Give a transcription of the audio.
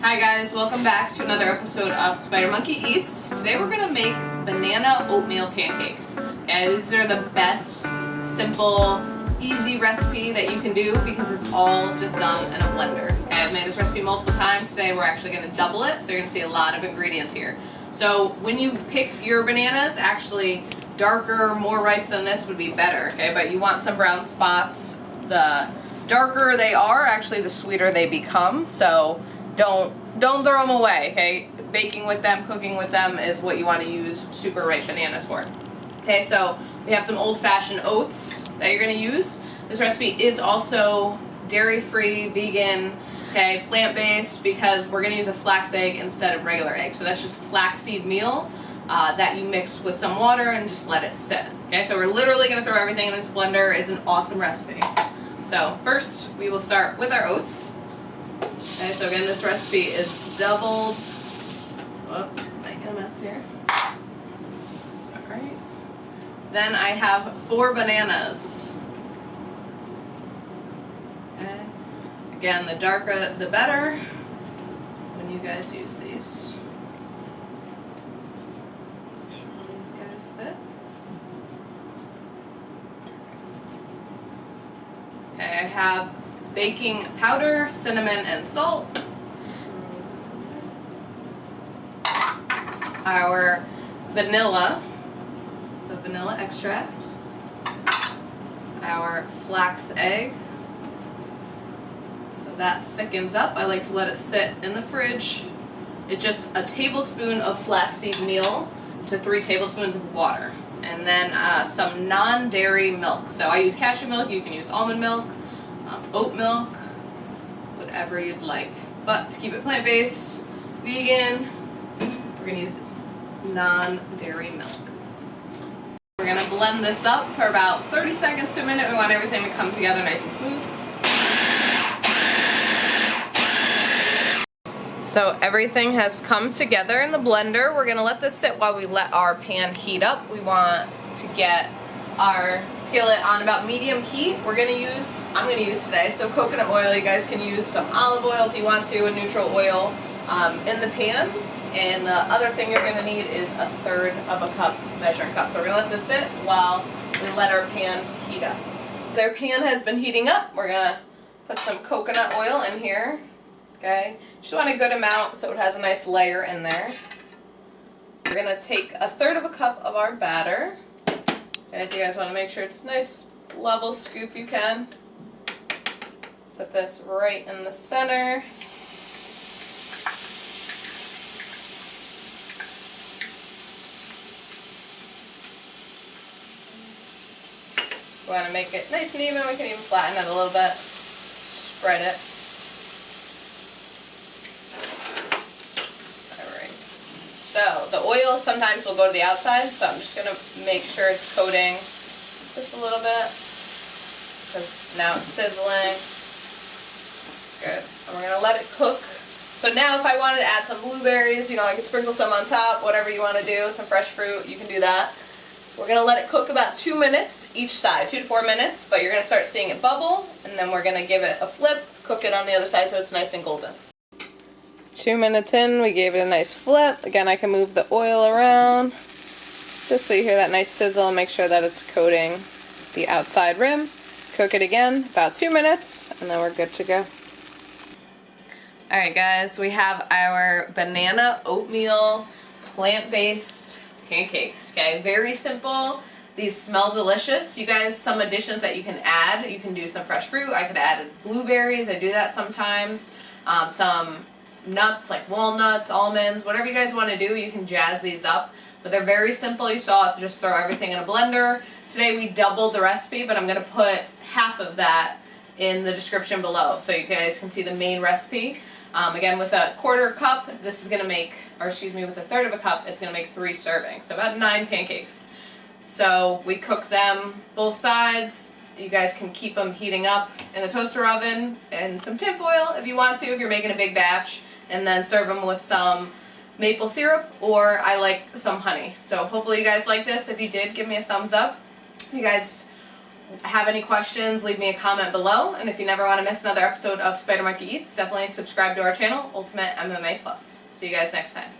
Hi guys, welcome back to another episode of Spider Monkey Eats. Today we're going to make banana oatmeal pancakes. Okay, these are the best, simple, easy recipe that you can do because it's all just done in a blender. Okay, I've made this recipe multiple times. Today we're actually going to double it, so you're going to see a lot of ingredients here. So when you pick your bananas, actually darker, more ripe than this would be better, okay? But you want some brown spots. The darker they are, actually the sweeter they become, so don't throw them away, okay? Baking with them, cooking with them is what you want to use super ripe bananas for. Okay, so we have some old-fashioned oats that you're going to use. This recipe is also dairy-free, vegan, okay, plant-based, because we're going to use a flax egg instead of regular egg. So that's just flaxseed meal that you mix with some water and just let it sit. Okay, so we're literally going to throw everything in this blender. It's an awesome recipe. So first, we will start with our oats. Okay, so again, this recipe is doubled. Oh, making a mess here. That's not right. Then I have 4 bananas. Okay. Again, the darker the better when you guys use these. Make sure all these guys fit. Okay, I have baking powder, cinnamon, and salt. Our vanilla, so vanilla extract. Our flax egg. So that thickens up. I like to let it sit in the fridge. It's just a tablespoon of flaxseed meal to 3 tablespoons of water. And then some non-dairy milk. So I use cashew milk, you can use almond milk, oat milk, whatever you'd like. But to keep it plant-based, vegan, we're going to use non-dairy milk. We're going to blend this up for about 30 seconds to a minute. We want everything to come together nice and smooth. So everything has come together in the blender. We're going to let this sit while we let our pan heat up. We want to get our skillet on about medium heat. I'm going to use today some coconut oil. You guys can use some olive oil if you want to, a neutral oil in the pan. And the other thing you're going to need is 1/3 of a cup measuring cup. So we're going to let this sit while we let our pan heat up. So our pan has been heating up. We're going to put some coconut oil in here. Okay, just want a good amount so it has a nice layer in there. We're going to take 1/3 of a cup of our batter. And if you guys want to make sure it's nice level scoop, you can. Put this right in the center. We want to make it nice and even. We can even flatten it a little bit. Spread it. So the oil sometimes will go to the outside, so I'm just going to make sure it's coating just a little bit, because now it's sizzling. Good. And we're going to let it cook. So now if I wanted to add some blueberries, I could sprinkle some on top, whatever you want to do, some fresh fruit, you can do that. We're going to let it cook about 2 minutes each side, 2 to 4 minutes, but you're going to start seeing it bubble, and then we're going to give it a flip, cook it on the other side so it's nice and golden. 2 minutes in, we gave it a nice flip. Again, I can move the oil around just so you hear that nice sizzle. Make sure that it's coating the outside rim. Cook it again, about 2 minutes, and then we're good to go. Alright guys, we have our banana oatmeal plant-based pancakes. Okay, very simple. These smell delicious. You guys, some additions that you can add. You can do some fresh fruit. I could add blueberries. I do that sometimes. Some nuts like walnuts, almonds, whatever you guys want to do, you can jazz these up. But they're very simple. You still have to just throw everything in a blender. Today we doubled the recipe, but I'm going to put half of that in the description below so you guys can see the main recipe. Again, with a 1/4 cup, this is going to make, with 1/3 of a cup, it's going to make 3 servings. So about 9 pancakes. So we cook them both sides. You guys can keep them heating up in the toaster oven and some tin foil if you want to, if you're making a big batch. And then serve them with some maple syrup, or I like some honey. So hopefully you guys like this. If you did, give me a thumbs up. If you guys have any questions, leave me a comment below. And if you never want to miss another episode of Spider Monkey Eats, definitely subscribe to our channel, Ultimate MMA Plus. See you guys next time.